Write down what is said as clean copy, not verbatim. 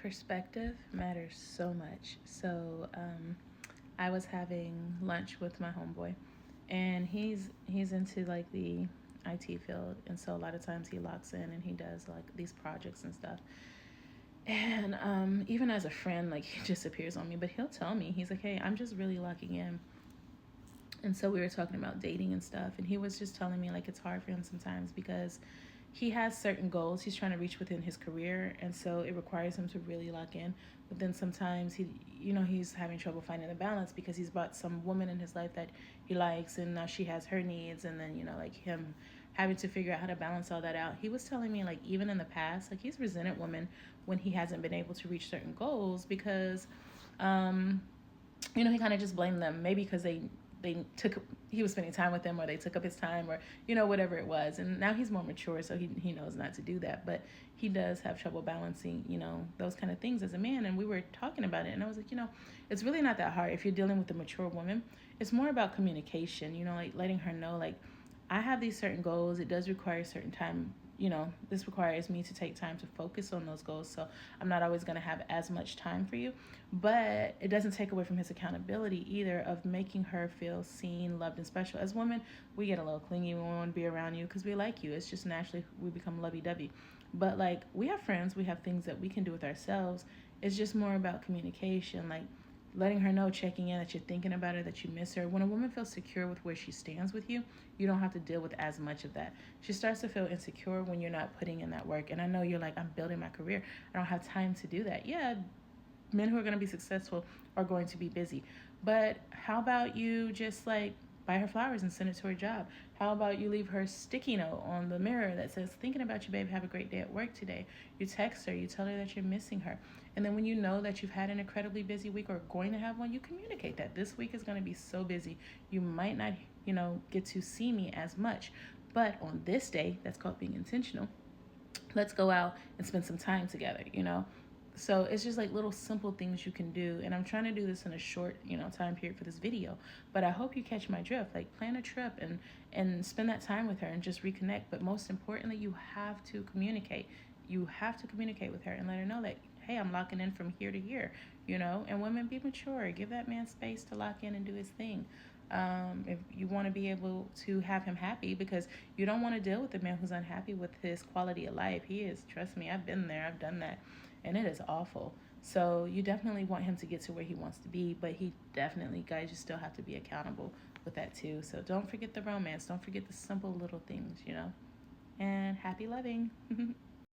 Perspective matters so much. So I was having lunch with my homeboy, and he's into like the IT field, and so a lot of times he locks in and he does like these projects and stuff. And even as a friend, like he just appears on me, but he'll tell me, he's like, "Hey, I'm just really locking in." And so we were talking about dating and stuff, and he was just telling me like it's hard for him sometimes because he has certain goals he's trying to reach within his career, and so it requires him to really lock in. But then sometimes he's having trouble finding the balance because he's brought some woman in his life that he likes, and now she has her needs, and then like him having to figure out how to balance all that out. He was telling me like even in the past, like he's resented women when he hasn't been able to reach certain goals because um he kind of just blamed them, maybe because they took he was spending time with them, or they took up his time, or whatever it was. And now he's more mature, so he knows not to do that, but he does have trouble balancing those kind of things as a man. And we were talking about it, and I was like, it's really not that hard if you're dealing with a mature woman. It's more about communication, like letting her know, like, I have these certain goals. It does require certain time. This requires me to take time to focus on those goals. So I'm not always going to have as much time for you. But it doesn't take away from his accountability either of making her feel seen, loved, and special. As women, we get a little clingy when we want to be around you because we like you. It's just naturally we become lovey-dovey. But, like, we have friends. We have things that we can do with ourselves. It's just more about communication. Like, letting her know, checking in, that you're thinking about her, that you miss her. When a woman feels secure with where she stands with you, you don't have to deal with as much of that. She starts to feel insecure when you're not putting in that work. And I know you're like, I'm building my career. I don't have time to do that. Yeah, men who are going to be successful are going to be busy. But how about you just like buy her flowers and send it to her job? How about you leave her sticky note on the mirror that says, thinking about you, babe, have a great day at work today? You text her, you tell her that you're missing her. And then when you know that you've had an incredibly busy week or going to have one, you communicate that this week is going to be so busy. You might not, get to see me as much. But on this day, that's called being intentional. Let's go out and spend some time together. So it's just like little simple things you can do. And I'm trying to do this in a short, time period for this video. But I hope you catch my drift. Like, plan a trip and spend that time with her and just reconnect. But most importantly, you have to communicate. You have to communicate with her and let her know that, hey, I'm locking in from here to here. And women, be mature. Give that man space to lock in and do his thing. If you want to be able to have him happy, because you don't want to deal with a man who's unhappy with his quality of life. He is, trust me, I've been there, I've done that, and it is awful. So you definitely want him to get to where he wants to be, but he definitely, guys, you still have to be accountable with that too. So don't forget the romance, don't forget the simple little things. And happy loving.